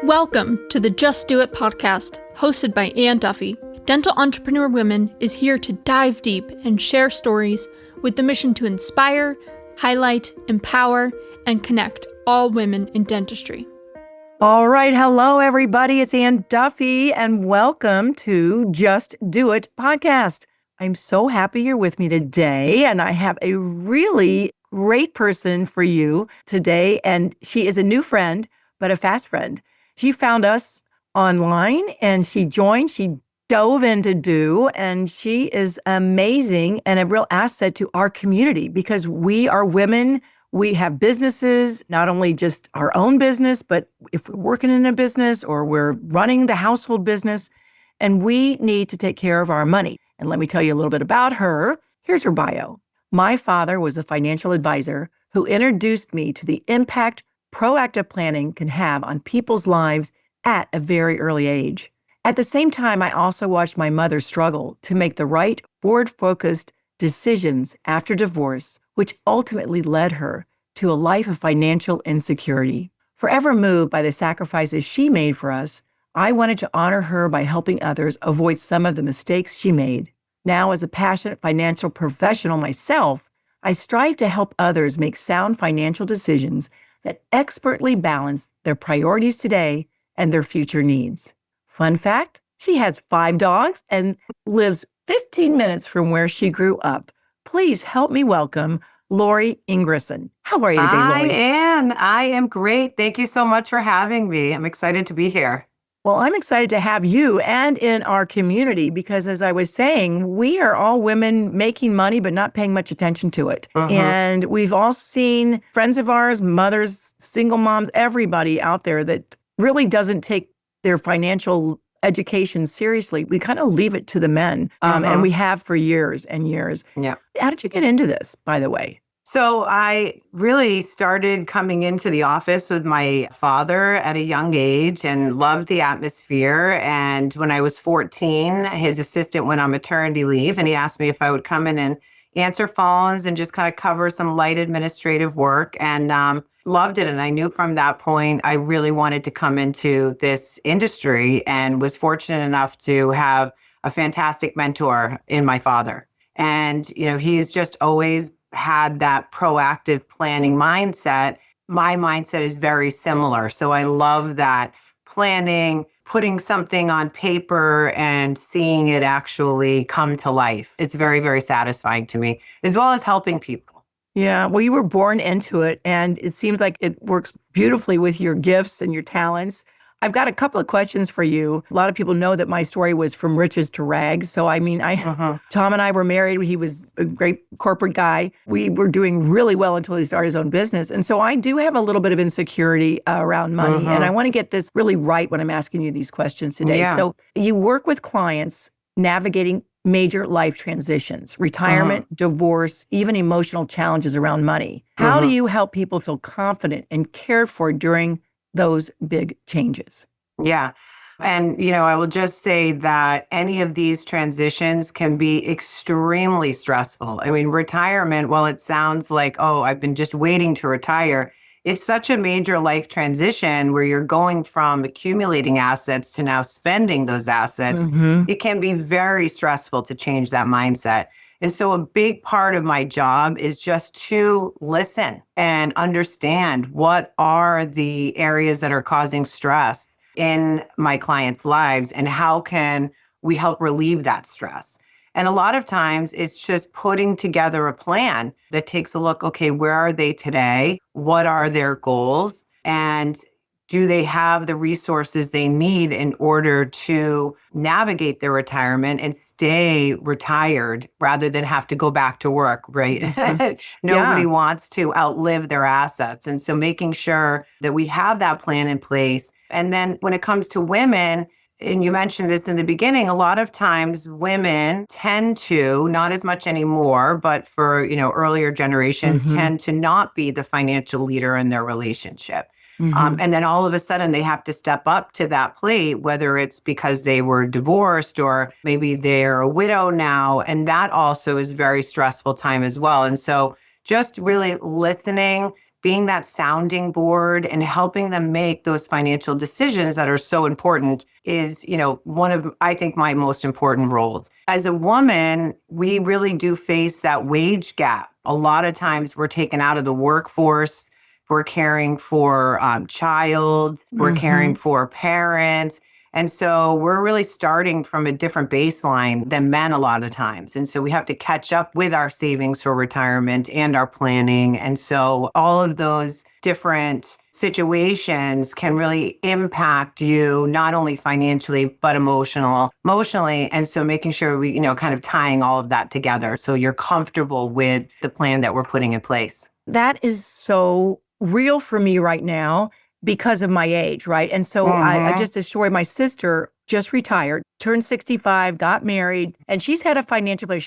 Welcome to the Just Do It podcast, hosted by Duffy. Dental Entrepreneur Women is here to dive deep and share stories with the mission to inspire, highlight, empower, and connect all women in dentistry. All right. Hello, everybody. It's Duffy, and welcome to Just Do It podcast. I'm so happy you're with me today, and I have a really great person for you today, and she is a new friend, but a fast friend. She found us online, and she dove into Do, and she is amazing and a real asset to our community because we are women. We have businesses, not only just our own business, but if we're working in a business or we're running the household business, and we need to take care of our money. And let me tell you a little bit about her. Here's her bio. My father was a financial advisor who introduced me to the impact proactive planning can have on people's lives at a very early age. At the same time, I also watched my mother struggle to make the right forward-focused decisions after divorce, which ultimately led her to a life of financial insecurity. Forever moved by the sacrifices she made for us, I wanted to honor her by helping others avoid some of the mistakes she made. Now, as a passionate financial professional myself, I strive to help others make sound financial decisions that expertly balance their priorities today and their future needs. Fun fact, she has 5 dogs and lives 15 minutes from where she grew up. Please help me welcome Laurie Ingwersen. How are you today, Laurie? I am great. Thank you so much for having me. I'm excited to be here. Well, I'm excited to have you and in our community because, as I was saying, we are all women making money but not paying much attention to it. And we've all seen friends of ours, mothers, single moms, everybody out there that really doesn't take their financial education seriously. We kind of leave it to the men, and we have for years and years. Yeah. How did you get into this, by the way? So I really started coming into the office with my father at a young age and loved the atmosphere. And when I was 14, his assistant went on maternity leave and he asked me if I would come in and answer phones and just kind of cover some light administrative work, and loved it. And I knew from that point, I really wanted to come into this industry and was fortunate enough to have a fantastic mentor in my father. And, he's just always had that proactive planning mindset. My mindset is very similar. So I love that planning, putting something on paper and seeing it actually come to life. It's very, very satisfying to me, as well as helping people. Yeah, well, you were born into it, and it seems like it works beautifully with your gifts and your talents. I've got a couple of questions for you. A lot of people know that my story was from riches to rags. So, Tom and I were married. He was a great corporate guy. We were doing really well until he started his own business. And so I do have a little bit of insecurity around money. And I want to get this really right when I'm asking you these questions today. Yeah. So you work with clients navigating major life transitions, retirement, divorce, even emotional challenges around money. How do you help people feel confident and cared for during those big changes? Yeah. And, I will just say that any of these transitions can be extremely stressful. I mean, retirement, while it sounds like, oh, I've been just waiting to retire, it's such a major life transition where you're going from accumulating assets to now spending those assets. It can be very stressful to change that mindset. And so a big part of my job is just to listen and understand what are the areas that are causing stress in my clients' lives and how can we help relieve that stress. And a lot of times it's just putting together a plan that takes a look, okay, where are they today? What are their goals? And do they have the resources they need in order to navigate their retirement and stay retired rather than have to go back to work, right? Nobody wants to outlive their assets. And so making sure that we have that plan in place. And then when it comes to women, and you mentioned this in the beginning, a lot of times women tend to, not as much anymore, but for, earlier generations, tend to not be the financial leader in their relationship. And then all of a sudden they have to step up to that plate, whether it's because they were divorced or maybe they're a widow now. And that also is very stressful time as well. And so just really listening being that sounding board and helping them make those financial decisions that are so important is, one of, I think, my most important roles. As a woman, we really do face that wage gap. A lot of times we're taken out of the workforce. We're caring for child, we're caring for parents. And so we're really starting from a different baseline than men a lot of times. And so we have to catch up with our savings for retirement and our planning. And so all of those different situations can really impact you, not only financially, but emotionally. And so making sure we, kind of tying all of that together so you're comfortable with the plan that we're putting in place. That is so real for me right now because of my age, right? And so I just a story, my sister just retired, turned 65, got married, and she's had a financial plan.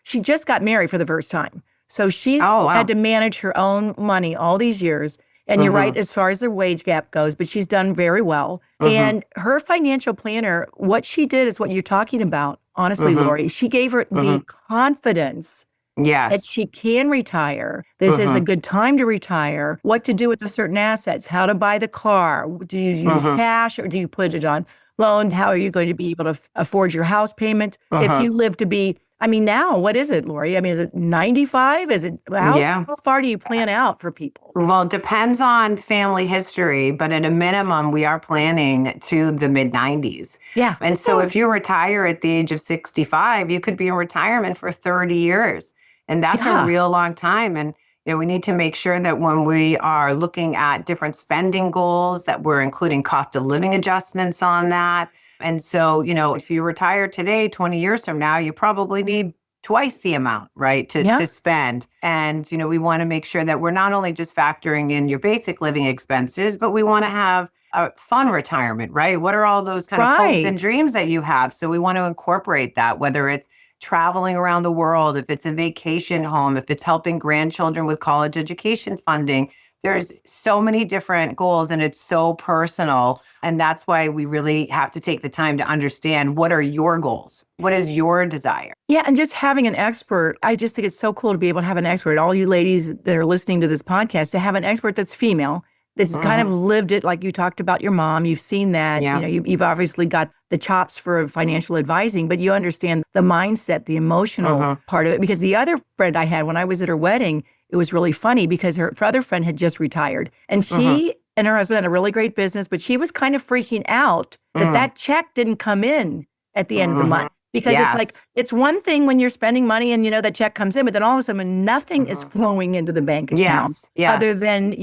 She just got married for the first time. So she's had to manage her own money all these years. And you're right, as far as the wage gap goes, but she's done very well. And her financial planner, what she did is what you're talking about, honestly, Laurie. She gave her the confidence that she can retire. This is a good time to retire. What to do with the certain assets, how to buy the car. Do you use cash or do you put it on loan? How are you going to be able to afford your house payment? If you live to be, now, what is it, Laurie? Is it 95? Is it, how far do you plan out for people? Well, it depends on family history, but at a minimum, we are planning to the mid-90s. Yeah. And so if you retire at the age of 65, you could be in retirement for 30 years. And that's a real long time. And we need to make sure that when we are looking at different spending goals, that we're including cost of living adjustments on that. And so, if you retire today, 20 years from now, you probably need twice the amount, right, to spend. And, we want to make sure that we're not only just factoring in your basic living expenses, but we want to have a fun retirement, right? What are all those kind of hopes and dreams that you have? So we want to incorporate that, whether it's traveling around the world, if it's a vacation home, if it's helping grandchildren with college education funding. There's so many different goals and it's so personal. And that's why we really have to take the time to understand, what are your goals? What is your desire? Yeah. And just having an expert, I just think it's so cool to be able to have an expert. All you ladies that are listening to this podcast, to have an expert that's female, that's kind of lived it, like you talked about your mom. You've seen that. You've obviously got the chops for financial advising, but you understand the mindset, the emotional part of it. Because the other friend I had, when I was at her wedding, it was really funny because her other friend had just retired. And she and her husband had a really great business, but she was kind of freaking out that check didn't come in at the end of the month. Because it's like, it's one thing when you're spending money and, that check comes in, but then all of a sudden nothing is flowing into the bank account other than,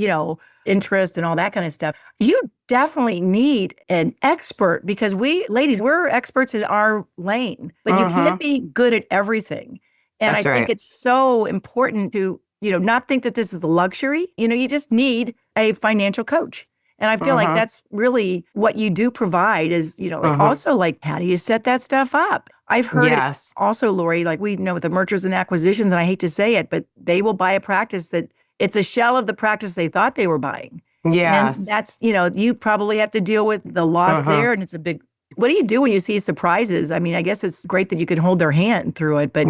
interest and all that kind of stuff. You definitely need an expert because we're experts in our lane, but you can't be good at everything. And I think it's so important to, not think that this is a luxury. You just need a financial coach. And I feel like that's really what you do provide is, also how do you set that stuff up? I've heard it also, Laurie, we know with the mergers and acquisitions, and I hate to say it, but they will buy a practice that it's a shell of the practice they thought they were buying. Yes. And that's, you probably have to deal with the loss there. And it's a big, what do you do when you see surprises? I guess it's great that you can hold their hand through it, but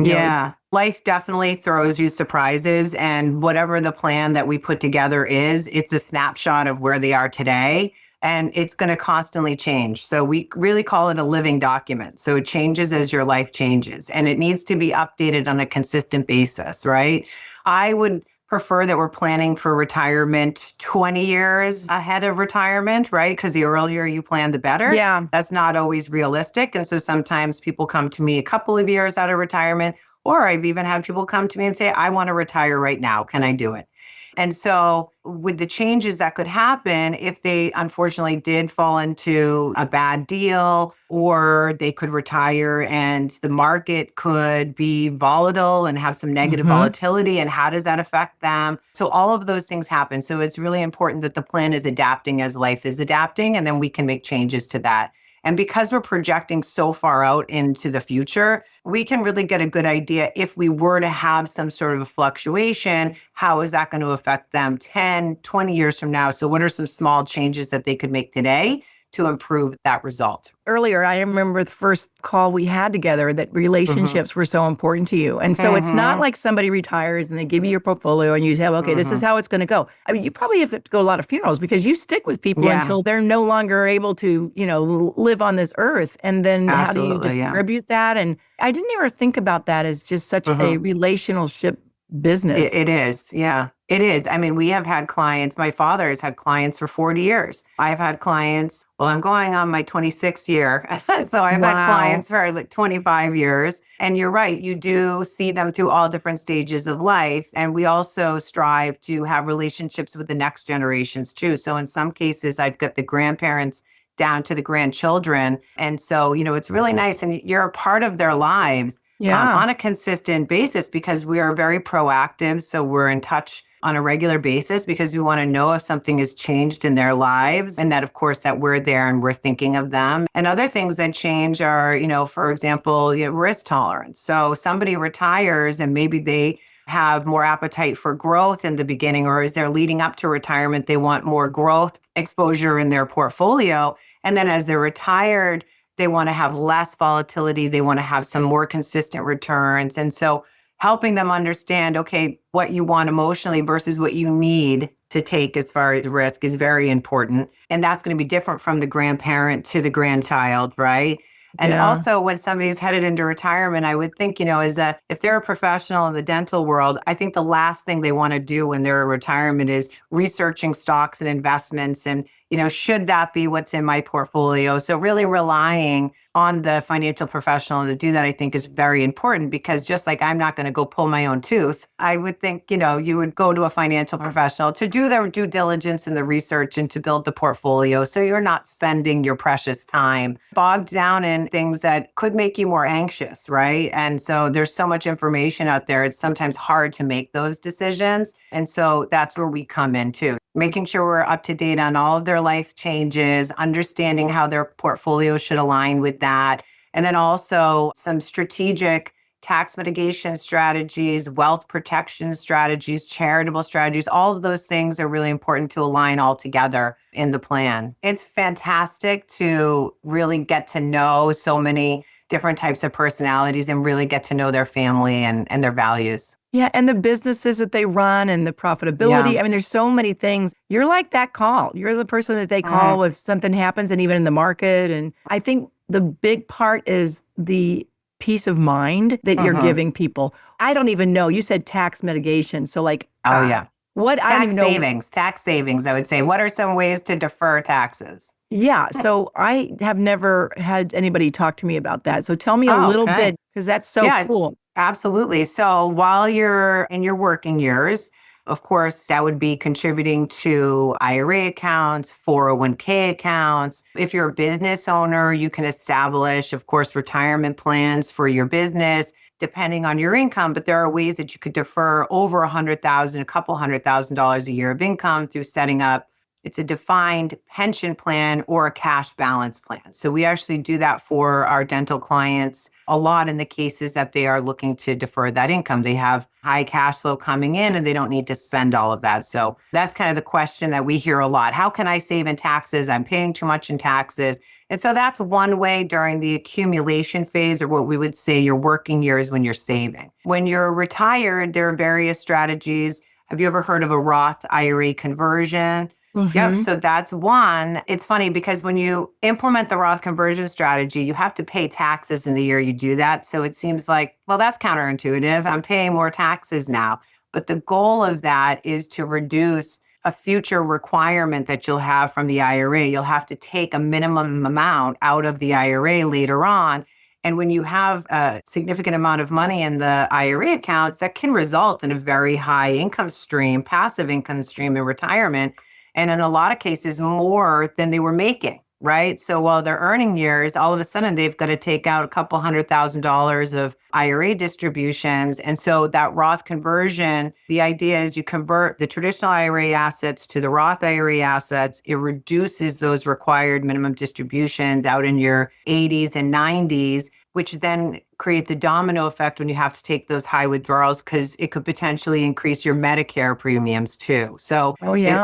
life definitely throws you surprises. And whatever the plan that we put together is, it's a snapshot of where they are today. And it's going to constantly change. So we really call it a living document. So it changes as your life changes. And it needs to be updated on a consistent basis, right? I would prefer that we're planning for retirement 20 years ahead of retirement, right? Because the earlier you plan, the better. Yeah. That's not always realistic. And so sometimes people come to me a couple of years out of retirement, or I've even had people come to me and say, I want to retire right now. Can I do it? And so with the changes that could happen, if they unfortunately did fall into a bad deal, or they could retire and the market could be volatile and have some negative volatility, and how does that affect them? So all of those things happen. So it's really important that the plan is adapting as life is adapting, and then we can make changes to that. And because we're projecting so far out into the future, we can really get a good idea if we were to have some sort of a fluctuation, how is that going to affect them 10, 20 years from now? So what are some small changes that they could make today to improve that result. Earlier, I remember the first call we had together that relationships were so important to you. And so it's not like somebody retires and they give you your portfolio and you say, okay, this is how it's going to go. I mean, you probably have to go to a lot of funerals because you stick with people until they're no longer able to, live on this earth. And then how do you distribute that? And I didn't ever think about that as just such a relationship business. It is. Yeah, it is. I mean, we have had clients. My father has had clients for 40 years. I've had clients. Well, I'm going on my 26th year. So I've had clients for like 25 years. And you're right. You do see them through all different stages of life. And we also strive to have relationships with the next generations too. So in some cases, I've got the grandparents down to the grandchildren. And so, it's really nice. And you're a part of their lives. On a consistent basis because we are very proactive. So we're in touch on a regular basis because we want to know if something has changed in their lives and that, of course, that we're there and we're thinking of them. And other things that change are, for example, risk tolerance. So somebody retires and maybe they have more appetite for growth in the beginning, or as they're leading up to retirement, they want more growth exposure in their portfolio. And then as they're retired, they want to have less volatility. They want to have some more consistent returns. And so helping them understand, okay, what you want emotionally versus what you need to take as far as risk is very important. And that's going to be different from the grandparent to the grandchild, right? And also when somebody's headed into retirement, I would think, is that if they're a professional in the dental world, I think the last thing they want to do when they're in retirement is researching stocks and investments and, should that be what's in my portfolio? So really relying on the financial professional to do that, I think is very important because just like I'm not going to go pull my own tooth, I would think, you would go to a financial professional to do their due diligence and the research and to build the portfolio. So you're not spending your precious time bogged down in things that could make you more anxious, right? And so there's so much information out there. It's sometimes hard to make those decisions. And so that's where we come in too. Making sure we're up to date on all of their life changes, understanding how their portfolio should align with that. And then also some strategic tax mitigation strategies, wealth protection strategies, charitable strategies. All of those things are really important to align all together in the plan. It's fantastic to really get to know so many different types of personalities and really get to know their family and their values. Yeah, and the businesses that they run and the profitability. I mean, there's so many things. You're like that call. You're the person that they call if something happens and even in the market. And I think the big part is the peace of mind that you're giving people. I don't even know. You said tax mitigation. So what I don't even know. Tax savings, I would say. What are some ways to defer taxes? Yeah. So I have never had anybody talk to me about that. So tell me a little bit, because that's so cool. Absolutely. So while you're in your working years, of course, that would be contributing to IRA accounts, 401k accounts. If you're a business owner, you can establish, of course, retirement plans for your business, depending on your income. But there are ways that you could defer over $100,000, a couple $100,000 a year of income through setting up. It's a defined pension plan or a cash balance plan. So we actually do that for our dental clients a lot in the cases that they are looking to defer that income. They have high cash flow coming in and they don't need to spend all of that. So that's kind of the question that we hear a lot. How can I save in taxes? I'm paying too much in taxes. And so that's one way during the accumulation phase, or what we would say your working years when you're saving. When you're retired, there are various strategies. Have you ever heard of a Roth IRA conversion? Yep. So that's one. It's funny because when you implement the Roth conversion strategy, you have to pay taxes in the year you do that. So it seems like, well, that's counterintuitive. I'm paying more taxes now. But the goal of that is to reduce a future requirement that you'll have from the IRA. You'll have to take a minimum amount out of the IRA later on. And when you have a significant amount of money in the IRA accounts, that can result in a very high income stream, passive income stream in retirement. And in a lot of cases, more than they were making, right? So while they're earning years, all of a sudden they've got to take out a couple $100,000 of IRA distributions. And so that Roth conversion, the idea is you convert the traditional IRA assets to the Roth IRA assets. It reduces those required minimum distributions out in your 80s and 90s. which then creates a domino effect when you have to take those high withdrawals because it could potentially increase your Medicare premiums too. So Oh, it yeah.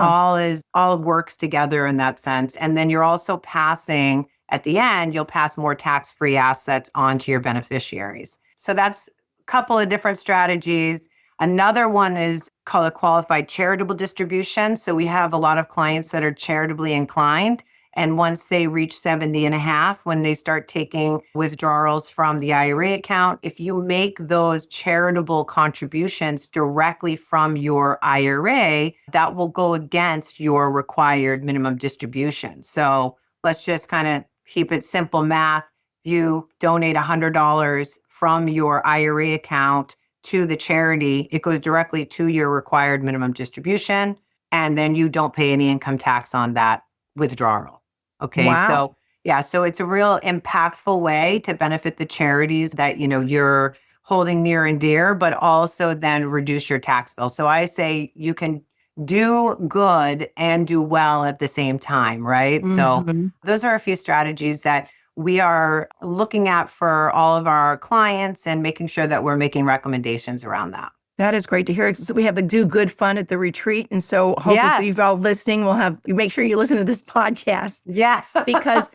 all works together in that sense. And then you're also passing at the end, you'll pass more tax-free assets onto your beneficiaries. So that's a couple of different strategies. Another one is called a qualified charitable distribution. So we have a lot of clients that are charitably inclined. And once they reach 70 and a half, when they start taking withdrawals from the IRA account, if you make those charitable contributions directly from your IRA, that will go against your required minimum distribution. So let's just kind of keep it simple math. You donate $100 from your IRA account to the charity, it goes directly to your required minimum distribution, and then you don't pay any income tax on that withdrawal. Okay, Wow. so yeah, so it's a real impactful way to benefit the charities that you're holding near and dear, but also then reduce your tax bill. So I say you can do good and do well at the same time, right? So Mhm. those are a few strategies that we are looking at for all of our clients and making sure that we're making recommendations around that. That is great to hear. So we have the Do Good Fund at the retreat. And so hopefully Yes. you've all listening, you make sure you listen to this podcast Yes. because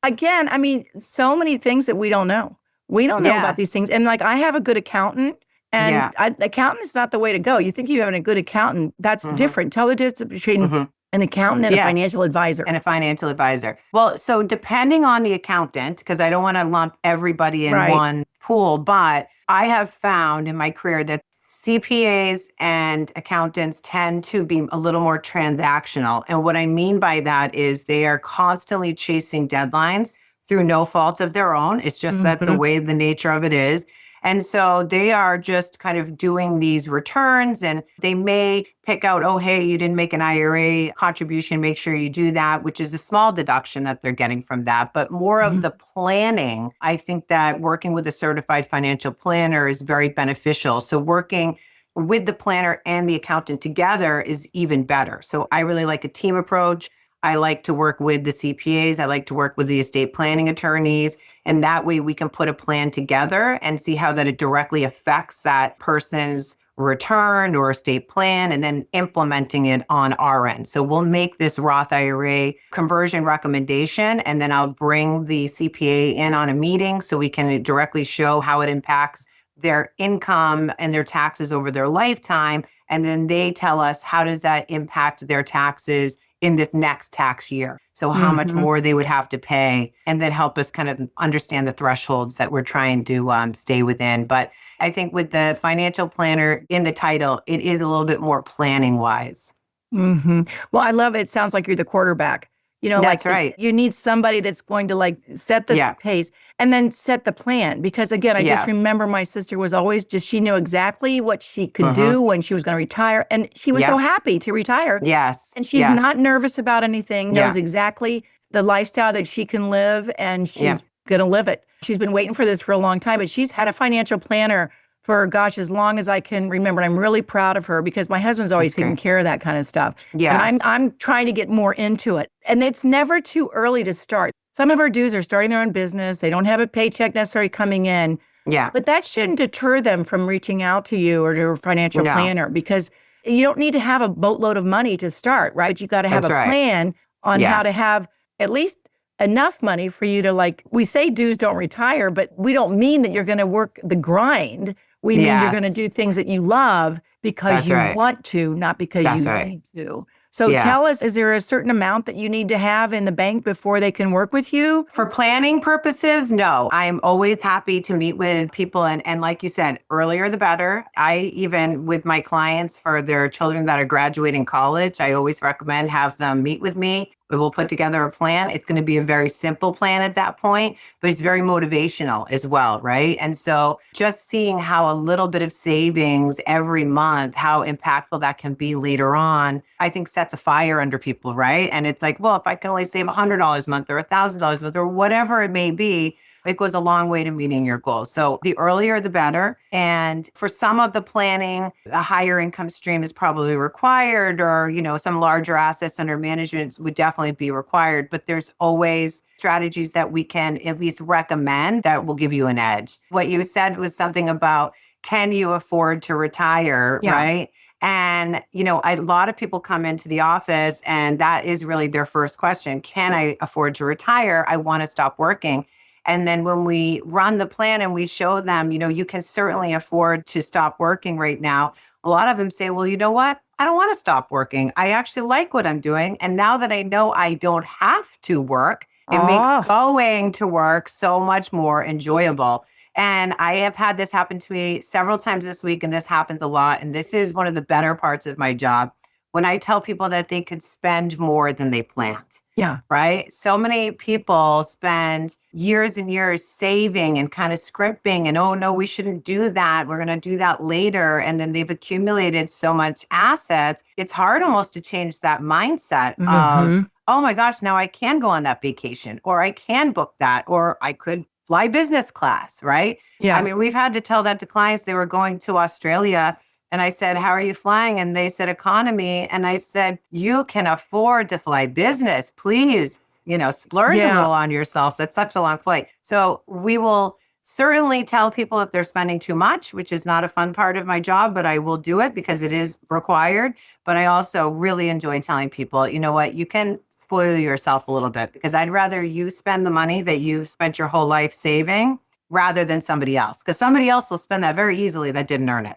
again, I mean, so many things that we don't know. We don't know about these Yes. things. And like I have a good accountant and Yeah. accountant is not the way to go. You think you have a good accountant. That's Mhm. different. Tell the difference between Mhm. an accountant and a Yeah. financial advisor. And a financial advisor. Well, so depending on the accountant, because I don't want to lump everybody in Right. one pool, but I have found in my career that CPAs and accountants tend to be a little more transactional. And what I mean by that is they are constantly chasing deadlines through no fault of their own. It's just that the Mhm. way the nature of it is. And so they are just kind of doing these returns and they may pick out, oh, hey, you didn't make an IRA contribution. Make sure you do that, which is a small deduction that they're getting from that. But more of Mhm. the planning, I think that working with a certified financial planner is very beneficial. So working with the planner and the accountant together is even better. So I really like a team approach. I like to work with the CPAs. I like to work with the estate planning attorneys. And that way we can put a plan together and see how that it directly affects that person's return or estate plan and then implementing it on our end. So we'll make this Roth IRA conversion recommendation and then I'll bring the CPA in on a meeting so we can directly show how it impacts their income and their taxes over their lifetime. And then they tell us how does that impact their taxes in this next tax year. So how much Mhm. more they would have to pay and then help us kind of understand the thresholds that we're trying to stay within. But I think with the financial planner in the title, it is a little bit more planning wise. Mhm. Well, I love it. It sounds like you're the quarterback. That's right. You need somebody that's going to like set the Yeah. pace and then set the plan. Because again, I just Yes. remember my sister was always she knew exactly what she could Mm-hmm. do when she was going to retire. And she was so Yep. happy to retire. Yes. And she's Yes. not nervous about anything, knows Yeah. exactly the lifestyle that she can live, and Yeah. she's going to live it. She's been waiting for this for a long time, but she's had a financial planner for, gosh, as long as I can remember. And I'm really proud of her because my husband's always That's taking great. care of that kind of stuff. And Yes. I'm trying to get more into it. And it's never too early to start. Some of our dudes are starting their own business. They don't have a paycheck necessarily coming in, Yeah. but that shouldn't deter them from reaching out to you or to a financial No. planner because you don't need to have a boatload of money to start, right? You got to have That's a right. plan on how to Yes. have at least enough money for you to we say dues don't retire, but we don't mean that you're going to work the grind. We mean you're going to Yes. do things that you love because That's you right. want to, not because That's you right. need to. So Yeah. tell us, is there a certain amount that you need to have in the bank before they can work with you? For planning purposes, no. I'm always happy to meet with people. And like you said, earlier the better. I even with my clients for their children that are graduating college, I always recommend have them meet with me. We'll put together a plan. It's going to be a very simple plan at that point, but it's very motivational as well, right? And so just seeing how a little bit of savings every month, how impactful that can be later on, I think sets a fire under people, right? And it's like, well, if I can only save $100 a month or $1,000 a month or whatever it may be, it goes a long way to meeting your goals. So the earlier, the better. And for some of the planning, a higher income stream is probably required, or, some larger assets under management would definitely be required. But there's always strategies that we can at least recommend that will give you an edge. What you said was something about, can you afford to retire, Yeah. right? And, a lot of people come into the office and that is really their first question. Can I afford to retire? I want to stop working. And then when we run the plan and we show them, you can certainly afford to stop working right now. A lot of them say, well, you know what? I don't want to stop working. I actually like what I'm doing. And now that I know I don't have to work, it makes going to work so much more enjoyable. And I have had this happen to me several times this week, and this happens a lot. And this is one of the better parts of my job, when I tell people that they could spend more than they planned. Yeah. Right. So many people spend years and years saving and kind of scrimping and, oh, no, we shouldn't do that. We're going to do that later. And then they've accumulated so much assets. It's hard almost to change that mindset of, oh my gosh, now I can go on that vacation, or I can book that, or I could fly business class. Right. Yeah. I mean, we've had to tell that to clients. They were going to Australia. And I said, how are you flying? And they said, economy. And I said, you can afford to fly business. Please, splurge a little on yourself. That's such a long flight. So we will certainly tell people if they're spending too much, which is not a fun part of my job, but I will do it because it is required. But I also really enjoy telling people, you know what, you can spoil yourself a little bit, because I'd rather you spend the money that you spent your whole life saving rather than somebody else, because somebody else will spend that very easily that didn't earn it.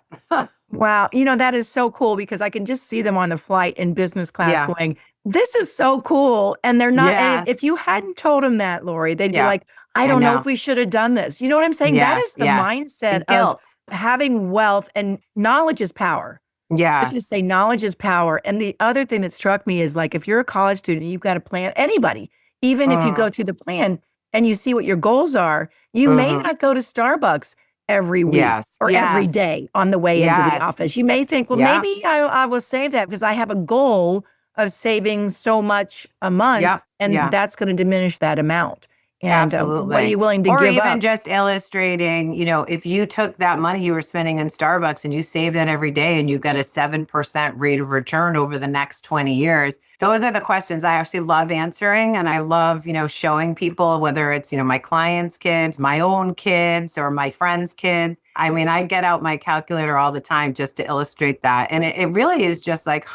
Wow. That is so cool, because I can just see them on the flight in business class going, this is so cool. And they're not, and if you hadn't told them that, Laurie, they'd be like, I don't know if we should have done this. You know what I'm saying? That is the mindset of having wealth, and knowledge is power. Yeah. Let's just say knowledge is power. And the other thing that struck me is, like, if you're a college student, you've got a plan, anybody, even if you go through the plan and you see what your goals are, you may not go to Starbucks every week or every day on the way into the office. You may think, well, maybe I will save that because I have a goal of saving so much a month, and that's going to diminish that amount. And what are you willing to give up? Or even just illustrating, if you took that money you were spending in Starbucks and you save that every day, and you got a 7% rate of return over the next 20 years. Those are the questions I actually love answering. And I love, showing people, whether it's, my clients' kids, my own kids, or my friends' kids. I mean, I get out my calculator all the time just to illustrate that. And it really is just like,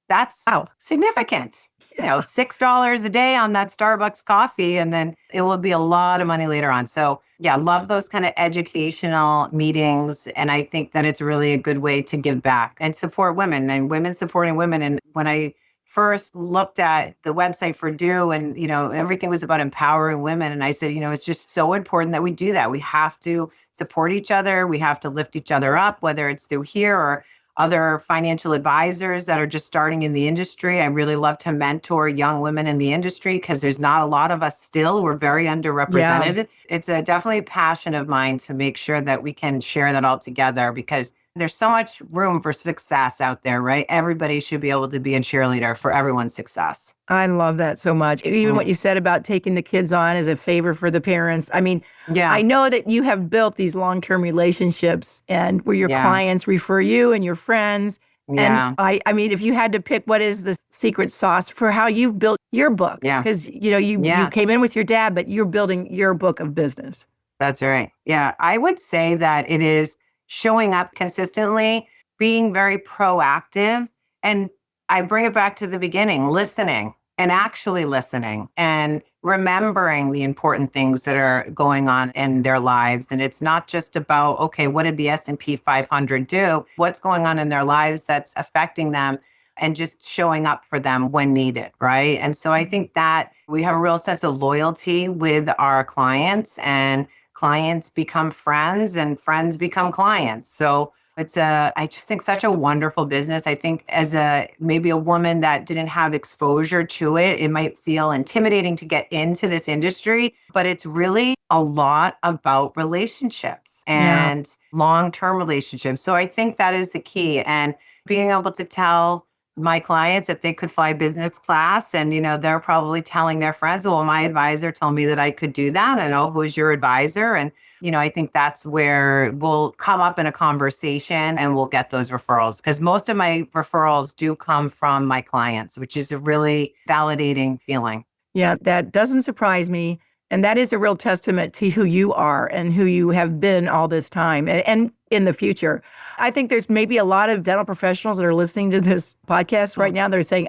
that's significant. $6 a day on that Starbucks coffee, and then it will be a lot of money later on. So love those kind of educational meetings. And I think that it's really a good way to give back and support women, and women supporting women. And when I first looked at the website for Do, and, everything was about empowering women. And I said, it's just so important that we do that. We have to support each other. We have to lift each other up, whether it's through here or other financial advisors that are just starting in the industry. I really love to mentor young women in the industry, because there's not a lot of us still. We're very underrepresented. It's a definitely passion of mine to make sure that we can share that all together, because there's so much room for success out there, right? Everybody should be able to be a cheerleader for everyone's success. I love that so much. Even what you said about taking the kids on as a favor for the parents. I mean, I know that you have built these long-term relationships, and where your clients refer you and your friends. And I mean, if you had to pick, what is the secret sauce for how you've built your book? Because, you came in with your dad, but you're building your book of business. That's right. Yeah. I would say that it is showing up consistently, being very proactive. And I bring it back to the beginning, listening, and actually listening, and remembering the important things that are going on in their lives. And it's not just about, okay, what did the S&P 500 do? What's going on in their lives that's affecting them, and just showing up for them when needed, right? And so I think that we have a real sense of loyalty with our clients, and clients become friends, and friends become clients. So it's I just think, such a wonderful business. I think as maybe a woman that didn't have exposure to it, it might feel intimidating to get into this industry, but it's really a lot about relationships and long-term relationships. So I think that is the key. And being able to tell my clients if they could fly business class, and they're probably telling their friends, well, my advisor told me that I could do that, and oh, who's your advisor? And I think that's where we'll come up in a conversation and we'll get those referrals, because most of my referrals do come from my clients, which is a really validating feeling. Yeah, that doesn't surprise me. And that is a real testament to who you are and who you have been all this time and in the future. I think there's maybe a lot of dental professionals that are listening to this podcast right now. They're saying,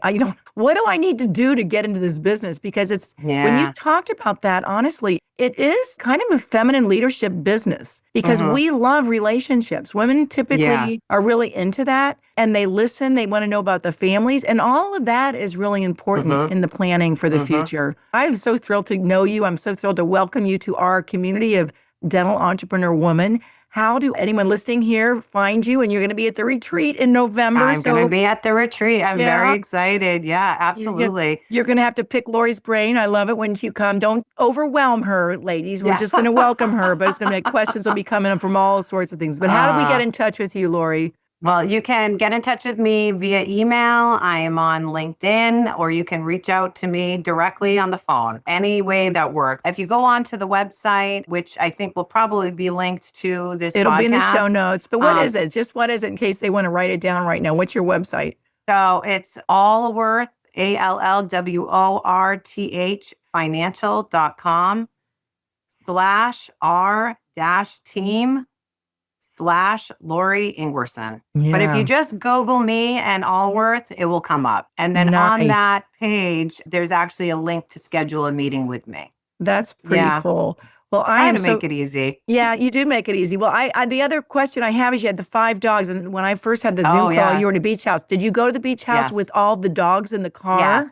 what do I need to do to get into this business? Because when you talked about that, honestly, it is kind of a feminine leadership business because we love relationships. Women typically are really into that, and they listen. They want to know about the families, and all of that is really important in the planning for the future. I'm so thrilled to know you. I'm so thrilled to welcome you to our community of dental entrepreneur women. How do anyone listening here find you? And you're going to be at the retreat in November. I'm going to be at the retreat. I'm very excited. Yeah, absolutely. You're going to have to pick Laurie's brain. I love it when you come. Don't overwhelm her, ladies. We're just going to welcome her, but it's going to be questions will be coming up from all sorts of things. But how do we get in touch with you, Laurie? Well, you can get in touch with me via email. I am on LinkedIn, or you can reach out to me directly on the phone. Any way that works. If you go on to the website, which I think will probably be linked to this It'll podcast. be in the show notes. But what is it? Just what is it in case they want to write it down right now? What's your website? So it's Allworth, ALLWORTH, financial.com/r-team/Laurie Ingwersen. Yeah. But if you just Google me and Allworth, it will come up. And then on that page, there's actually a link to schedule a meeting with me. That's pretty cool. Well, I had to make it easy. Yeah, you do make it easy. Well, I the other question I have is you had the 5 dogs. And when I first had the Zoom call, you were at a beach house. Did you go to the beach house with all the dogs in the car?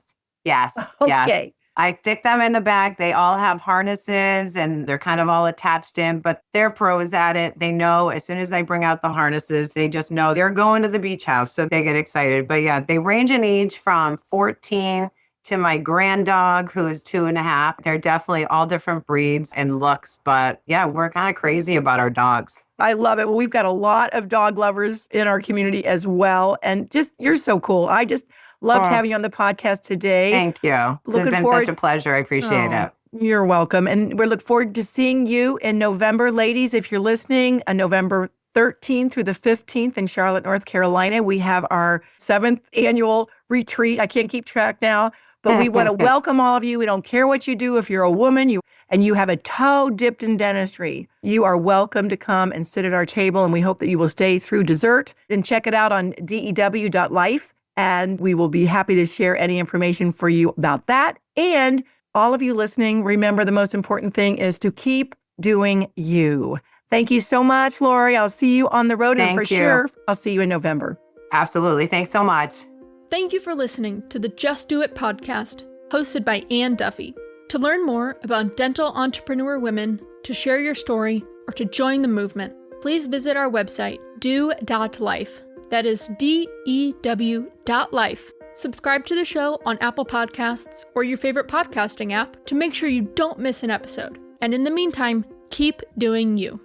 Yes. Okay. Yes. I stick them in the bag. They all have harnesses and they're kind of all attached in, but they're pros at it. They know as soon as I bring out the harnesses, they just know they're going to the beach house. So they get excited. But yeah, they range in age from 14 to my grand dog, who is 2.5. They're definitely all different breeds and looks. But yeah, we're kind of crazy about our dogs. I love it. Well, we've got a lot of dog lovers in our community as well. And you're so cool. I just loved having you on the podcast today. Thank you. It's been such a pleasure. I appreciate it. You're welcome. And we look forward to seeing you in November. Ladies, if you're listening, on November 13th through the 15th in Charlotte, North Carolina, we have our 7th annual retreat. I can't keep track now, but we want to welcome all of you. We don't care what you do. If you're a woman and you have a toe dipped in dentistry, you are welcome to come and sit at our table. And we hope that you will stay through dessert and check it out on dew.life. And we will be happy to share any information for you about that. And all of you listening, remember the most important thing is to keep doing you. Thank you so much, Laurie. I'll see you on the road. And for sure, I'll see you in November. Absolutely. Thanks so much. Thank you for listening to the Just Do It podcast, hosted by Ann Duffy. To learn more about dental entrepreneur women, to share your story, or to join the movement, please visit our website, dew.life. That is DEW.life. Subscribe to the show on Apple Podcasts or your favorite podcasting app to make sure you don't miss an episode. And in the meantime, keep doing you.